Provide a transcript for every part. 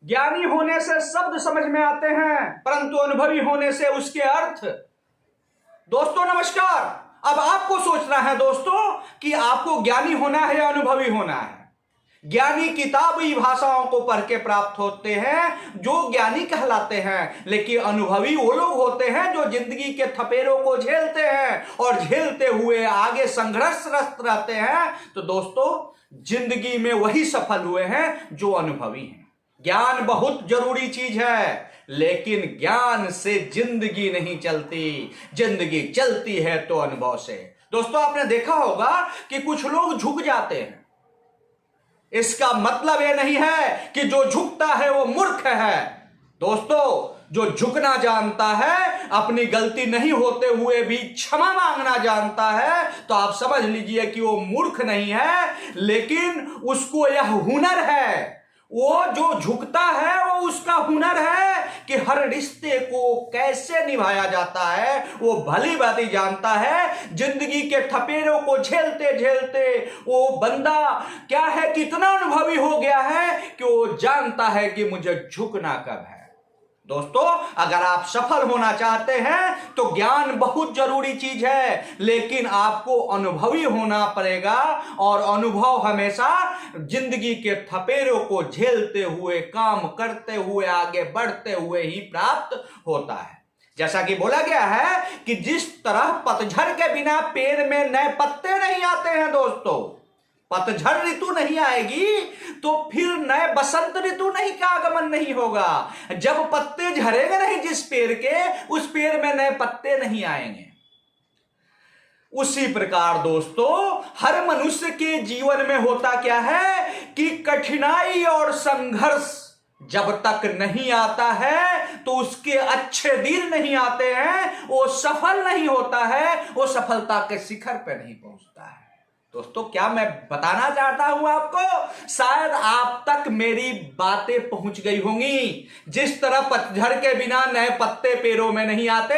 ज्ञानी होने से शब्द समझ में आते हैं, परंतु अनुभवी होने से उसके अर्थ। दोस्तों नमस्कार। अब आपको सोचना है दोस्तों कि आपको ज्ञानी होना है या अनुभवी होना है। ज्ञानी किताबी भाषाओं को पढ़ के प्राप्त होते हैं जो ज्ञानी कहलाते हैं, लेकिन अनुभवी वो लोग होते हैं जो जिंदगी के थपेरों को झेलते हैं और झेलते हुए आगे संघर्षरत रहते हैं। तो दोस्तों जिंदगी में वही सफल हुए हैं जो अनुभवी हैं। ज्ञान बहुत जरूरी चीज है, लेकिन ज्ञान से जिंदगी नहीं चलती, जिंदगी चलती है तो अनुभव से। दोस्तों आपने देखा होगा कि कुछ लोग झुक जाते हैं। इसका मतलब यह नहीं है कि जो झुकता है वो मूर्ख है। दोस्तों जो झुकना जानता है, अपनी गलती नहीं होते हुए भी क्षमा मांगना जानता है, तो आप समझ लीजिए कि वो मूर्ख नहीं है, लेकिन उसको यह हुनर है। वो जो झुकता है वो उसका हुनर है कि हर रिश्ते को कैसे निभाया जाता है वो भली भांति जानता है। जिंदगी के थपेरों को झेलते झेलते वो बंदा क्या है, कितना अनुभवी हो गया है कि वो जानता है कि मुझे झुकना कब है। दोस्तों अगर आप सफल होना चाहते हैं तो ज्ञान बहुत जरूरी चीज है, लेकिन आपको अनुभवी होना पड़ेगा, और अनुभव हमेशा जिंदगी के थपेरों को झेलते हुए, काम करते हुए, आगे बढ़ते हुए ही प्राप्त होता है। जैसा कि बोला गया है कि जिस तरह पतझड़ के बिना पेड़ में नए पत्ते नहीं आते हैं, दोस्तों पतझड़ ऋतु नहीं आएगी तो फिर नए बसंत ऋतु नहीं का आगमन नहीं होगा। जब पत्ते झड़ेंगे नहीं जिस पेड़ के, उस पेड़ में नए पत्ते नहीं आएंगे। उसी प्रकार दोस्तों हर मनुष्य के जीवन में होता क्या है कि कठिनाई और संघर्ष जब तक नहीं आता है तो उसके अच्छे दिन नहीं आते हैं, वो सफल नहीं होता है, वो सफलता के शिखर पर नहीं पहुंचता है। दोस्तों क्या मैं बताना चाहता हूं आपको, शायद आप तक मेरी बातें पहुंच गई होंगी। जिस तरह पतझड़ के बिना नए पत्ते पेड़ों में नहीं आते,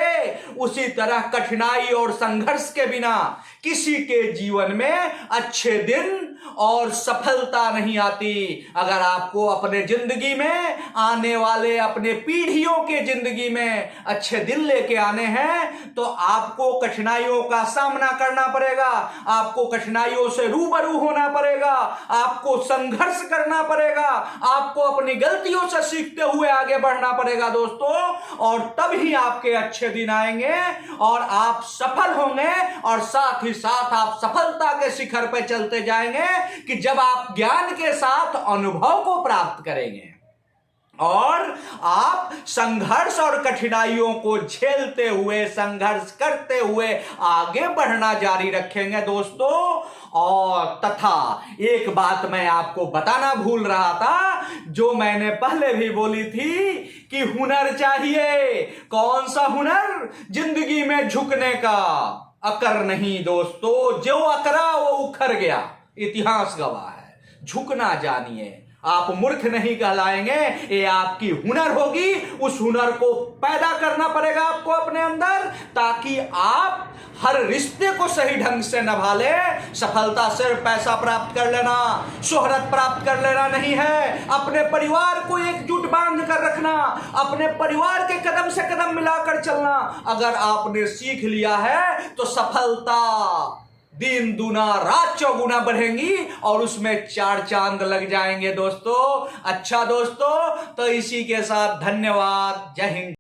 उसी तरह कठिनाई और संघर्ष के बिना किसी के जीवन में अच्छे दिन और सफलता नहीं आती। अगर आपको अपने जिंदगी में आने वाले, अपने पीढ़ियों के जिंदगी में अच्छे दिन लेके आने हैं तो आपको कठिनाइयों का सामना करना पड़ेगा, आपको कठिनाइयों से रूबरू होना पड़ेगा, आपको संघर्ष करना पड़ेगा, आपको अपनी गलतियों से सीखते हुए आगे बढ़ना पड़ेगा दोस्तों, और तब ही आपके अच्छे दिन आएंगे और आप सफल होंगे, और साथ ही साथ आप सफलता के शिखर पर चलते जाएंगे कि जब आप ज्ञान के साथ अनुभव को प्राप्त करेंगे और आप संघर्ष और कठिनाइयों को झेलते हुए, संघर्ष करते हुए आगे बढ़ना जारी रखेंगे दोस्तों। और तथा एक बात मैं आपको बताना भूल रहा था, जो मैंने पहले भी बोली थी कि हुनर चाहिए। कौन सा हुनर? जिंदगी में झुकने का। अकर नहीं दोस्तों, जो अकरा वो उखड़ गया, इतिहास गवाह है। झुकना जानिए, आप मूर्ख नहीं कहलाएंगे, ये आपकी हुनर होगी। उस हुनर को पैदा करना पड़ेगा आपको अपने अंदर, ताकि आप हर रिश्ते को सही ढंग से निभा ले। सफलता सिर्फ पैसा प्राप्त कर लेना, शोहरत प्राप्त कर लेना नहीं है। अपने परिवार को एकजुट बांध कर रखना, अपने परिवार के कदम से कदम मिलाकर चलना, अगर आपने सीख लिया है तो सफलता दिन दूना रात चौगुना बढ़ेंगी और उसमें 4 चांद लग जाएंगे दोस्तों। अच्छा दोस्तों, तो इसी के साथ धन्यवाद। जय हिंद।